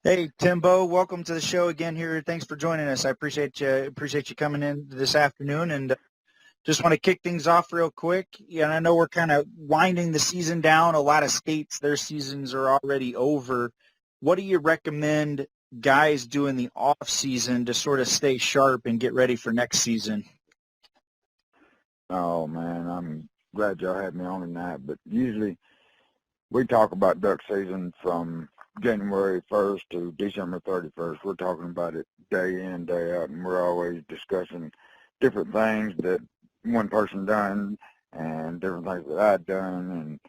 Hey, Timbo, welcome to the show again here. Thanks for joining us. I appreciate you coming in this afternoon, and just want to kick things off real quick. Yeah, and I know we're kind of winding the season down. A lot of states, their seasons are already over. What do you recommend guys do in the off season to sort of stay sharp and get ready for next season? Oh man, I'm glad y'all had me on tonight. But usually we talk about duck season from January 1st to December 31st. We're talking about it day in, day out, and we're always discussing different things that one person done and different things that I'd done, and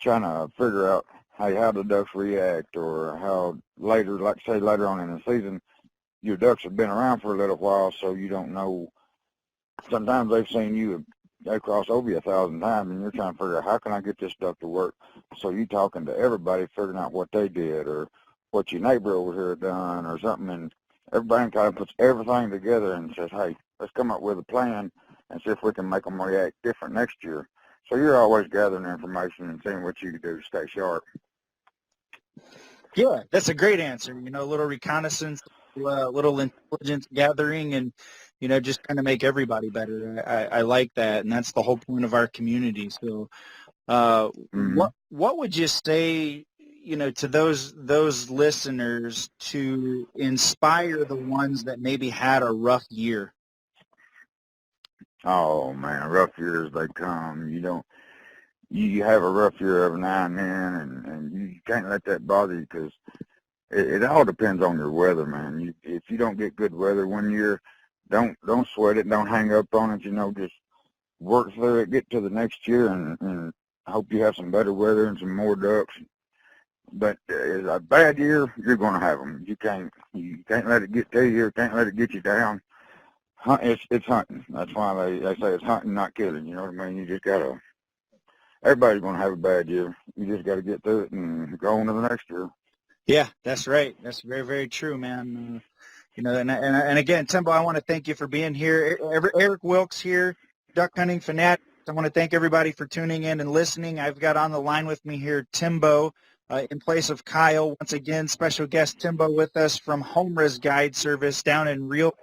trying to figure out how the ducks react, or how later, like say later on in the season, your ducks have been around for a little while, so you don't know. Sometimes they've seen you, they cross over you 1,000 times, and you're trying to figure out how can I get this duck to work. So you talking to everybody, figuring out what they did, or what your neighbor over here done, or something, and everybody kind of puts everything together and says, hey, let's come up with a plan and see if we can make them react different next year. So you're always gathering information and seeing what you can do to stay sharp. Yeah, that's a great answer. A little reconnaissance, little intelligence gathering, and just kind of make everybody better. I like that, and that's the whole point of our community. So, Mm-hmm. what would you say, to those listeners to inspire the ones that maybe had a rough year? Oh man, rough years they come. You don't. You have a rough year every now and then, and you can't let that bother you, because it all depends on your weather, man. If you don't get good weather one year, don't sweat it, don't hang up on it. Just work through it, get to the next year, and hope you have some better weather and some more ducks. But a bad year, you're going to have them. You can't let it get to you. Can't let it get you down. It's hunting. That's why they say it's hunting, not killing. You know what I mean? You just gotta. Everybody's going to have a bad year. You just got to get through it and go on to the next year. Yeah, that's right. That's very, very true, man. And again, Timbo, I want to thank you for being here. Eric Wilkes here, Duck Hunting Fanatics. I want to thank everybody for tuning in and listening. I've got on the line with me here Timbo in place of Kyle. Once again, special guest Timbo with us from Homer's Guide Service down in Real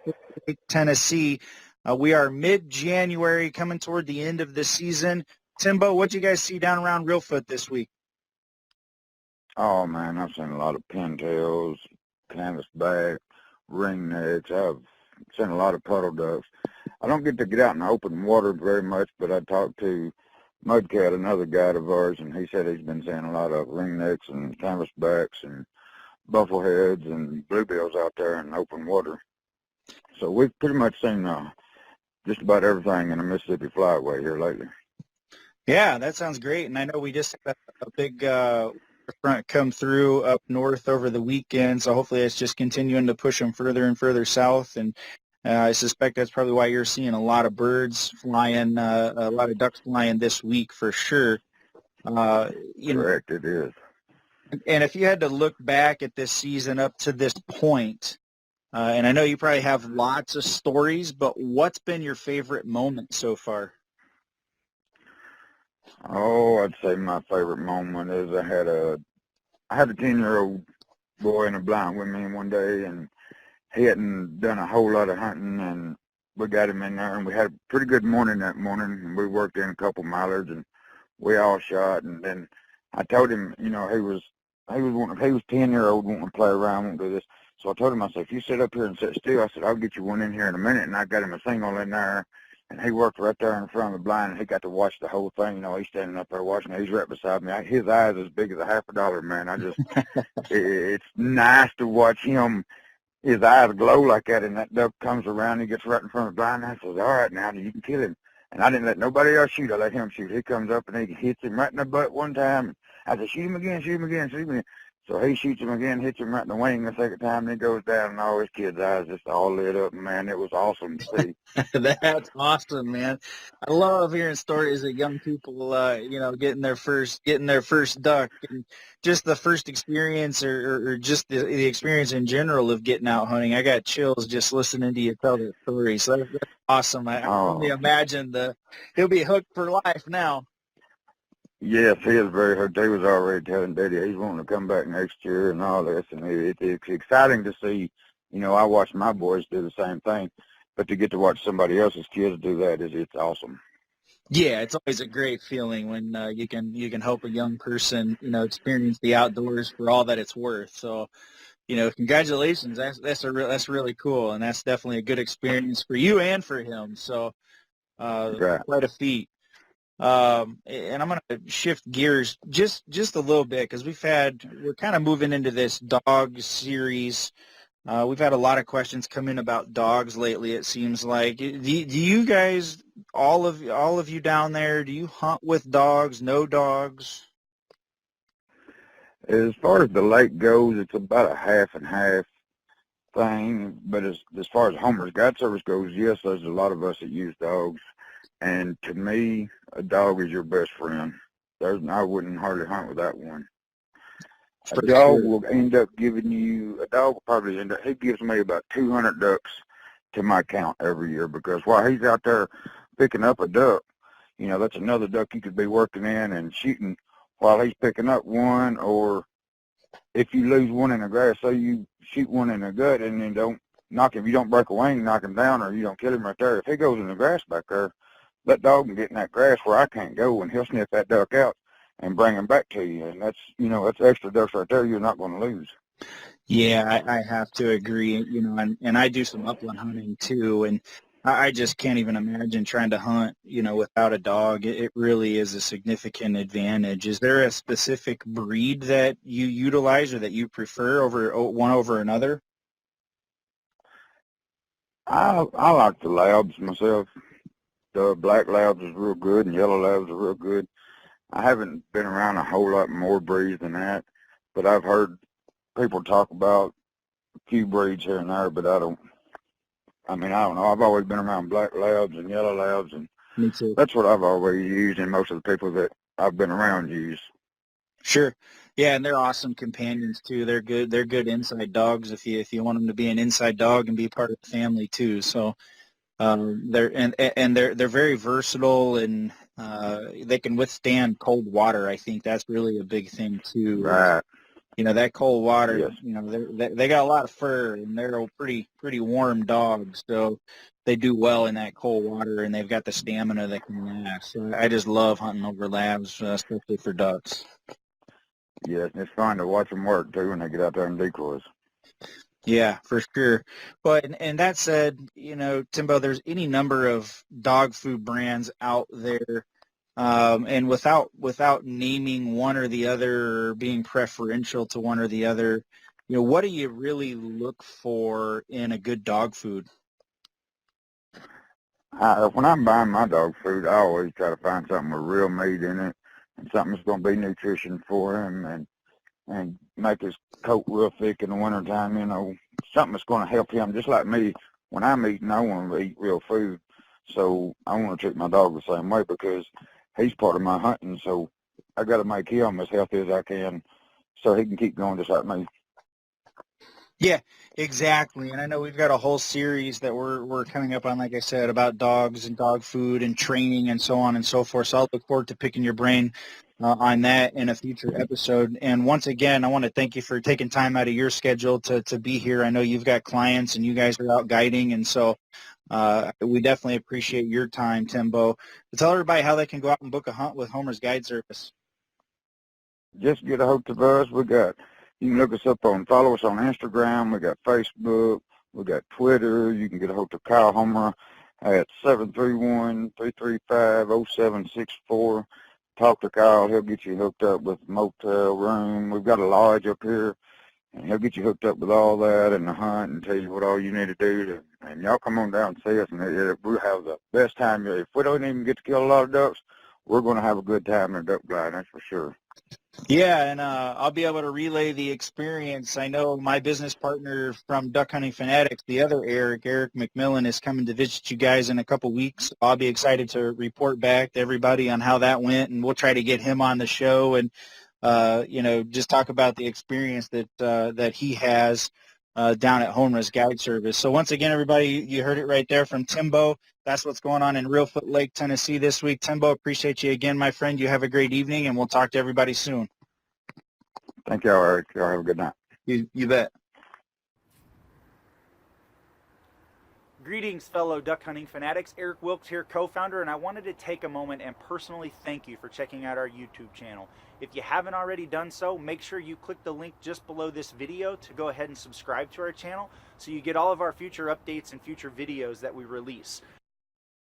Lake, Tennessee. We are mid-January, coming toward the end of the season. Timbo, what you guys see down around Reelfoot this week? Oh man, I've seen a lot of pintails, canvasback, ringnecks. I've seen a lot of puddle ducks. I don't get out in the open water very much, but I talked to Mudcat, another guide of ours, and he said he's been seeing a lot of ringnecks and canvasbacks and buffleheads and bluebills out there in open water. So we've pretty much seen just about everything in the Mississippi Flyway here lately. Yeah, that sounds great. And I know we just had a big front come through up north over the weekend, so hopefully it's just continuing to push them further and further south. And I suspect that's probably why you're seeing a lot of birds flying, a lot of ducks flying this week for sure. Uh, you know, Correct, it is. and if you had to look back at this season up to this point, and I know you probably have lots of stories, but what's been your favorite moment so far? Oh, I'd say my favorite moment is I had a 10-year-old boy in a blind with me one day, and he hadn't done a whole lot of hunting, and we got him in there, and we had a pretty good morning that morning, and we worked in a couple millards, and we all shot, and then I told him, he was 10-year-old, wanting to play around, wanting to do this. So I told him, I said, if you sit up here and sit still, I said, I'll get you one in here in a minute, and I got him a single in there. And he worked right there in front of the blind, and he got to watch the whole thing. He's standing up there watching it. He's right beside me. His eyes as big as a $50, man. It's nice to watch him, his eyes glow like that, and that duck comes around, he gets right in front of the blind, and I says, all right, now you can kill him. And I didn't let nobody else shoot. I let him shoot. He comes up, and he hits him right in the butt one time. I said, shoot him again, shoot him again, shoot him again. So he shoots him again, hits him right in the wing the second time, and he goes down, and all his kids' eyes just all lit up. And man, it was awesome to see. That's awesome, man. I love hearing stories of young people, getting their first duck, and just the first experience, or just the experience in general of getting out hunting. I got chills just listening to you tell that story. So that's awesome. I can only Oh, imagine he'll be hooked for life now. Yes, he is very hurt. He was already telling Daddy he's wanting to come back next year and all this, and it's exciting to see. You know, I watch my boys do the same thing, but to get to watch somebody else's kids do that it's awesome. Yeah, it's always a great feeling when you can help a young person, experience the outdoors for all that it's worth. So, congratulations. That's really cool, and that's definitely a good experience for you and for him. So, Right. quite a feat. And I'm going to shift gears just a little bit because we're kind of moving into this dog series. We've had a lot of questions come in about dogs lately. It seems like. Do you guys, all of you down there, do you hunt with dogs? No dogs? As far as the lake goes, it's about a half and half thing. But as far as Homer's Guide Service goes, yes, there's a lot of us that use dogs. And to me, a dog is your best friend. I wouldn't hardly hunt without one. A For dog sure. will end up giving you, a dog will probably end up, he gives me about 200 ducks to my count every year because while he's out there picking up a duck, that's another duck you could be working in and shooting while he's picking up one. Or if you lose one in the grass, say you shoot one in the gut and then don't knock him, you don't break a wing, knock him down, or you don't kill him right there. If he goes in the grass back there, that dog can get in that grass where I can't go, and he'll sniff that duck out and bring him back to you. And that's extra ducks right there you're not going to lose. Yeah, I have to agree. And I do some upland hunting too, and I just can't even imagine trying to hunt, without a dog. It really is a significant advantage. Is there a specific breed that you utilize or that you prefer one over another? I like the labs myself. The black labs is real good, and yellow labs are real good. I haven't been around a whole lot more breeds than that, but I've heard people talk about a few breeds here and there, but I don't know. I've always been around black labs and yellow labs, and Me too. that's what I've always used, and most of the people that I've been around use. Sure. Yeah, and they're awesome companions too. They're good. They're good inside dogs if you want them to be an inside dog and be part of the family too. So they're very versatile and they can withstand cold water. I think that's really a big thing too. Right. That cold water. Yes. They got a lot of fur and they're a pretty warm dogs. So they do well in that cold water and they've got the stamina that can last. So I just love hunting over labs, especially for ducks. Yes. And it's fun to watch them work too when they get out there and decoys. Yeah, for sure. But and that said, Timbo, there's any number of dog food brands out there, and without naming one or the other or being preferential to one or the other, what do you really look for in a good dog food? When I'm buying my dog food, I always try to find something with real meat in it and something that's going to be nutrition for him and make his coat real thick in the wintertime, something that's going to help him. Just like me, when I'm eating, I want to eat real food. So I want to treat my dog the same way because he's part of my hunting. So I got to make him as healthy as I can so he can keep going just like me. Yeah, exactly. And I know we've got a whole series that we're coming up on, like I said, about dogs and dog food and training and so on and so forth. So I'll look forward to picking your brain on that in a future episode. And once again, I want to thank you for taking time out of your schedule to be here. I know you've got clients and you guys are out guiding, and so we definitely appreciate your time, Timbo. Tell everybody how they can go out and book a hunt with Homer's Guide Service. Just get a hold of us. You can look us up follow us on Instagram. We got Facebook. We got Twitter. You can get a hold of Kyle Homer at 731-335-0764. Talk to Kyle. He'll get you hooked up with a motel room. We've got a lodge up here, and he'll get you hooked up with all that and the hunt and tell you what all you need to do. And y'all come on down and see us, and we'll have the best time. If we don't even get to kill a lot of ducks, we're going to have a good time in a duck blind, that's for sure. Yeah, and I'll be able to relay the experience. I know my business partner from Duck Hunting Fanatics, the other Eric McMillan, is coming to visit you guys in a couple weeks. I'll be excited to report back to everybody on how that went, and we'll try to get him on the show and just talk about the experience that he has. down at Homer's Guide Service. So once again, everybody, you heard it right there from Timbo. That's what's going on in Reelfoot Lake, Tennessee this week. Timbo, appreciate you again, my friend. You have a great evening, and we'll talk to everybody soon. Thank y'all, Eric. Y'all have a good night. You bet. Greetings, fellow duck hunting fanatics. Eric Wilkes here, co-founder, and I wanted to take a moment and personally thank you for checking out our YouTube channel. If you haven't already done so, make sure you click the link just below this video to go ahead and subscribe to our channel so you get all of our future updates and future videos that we release.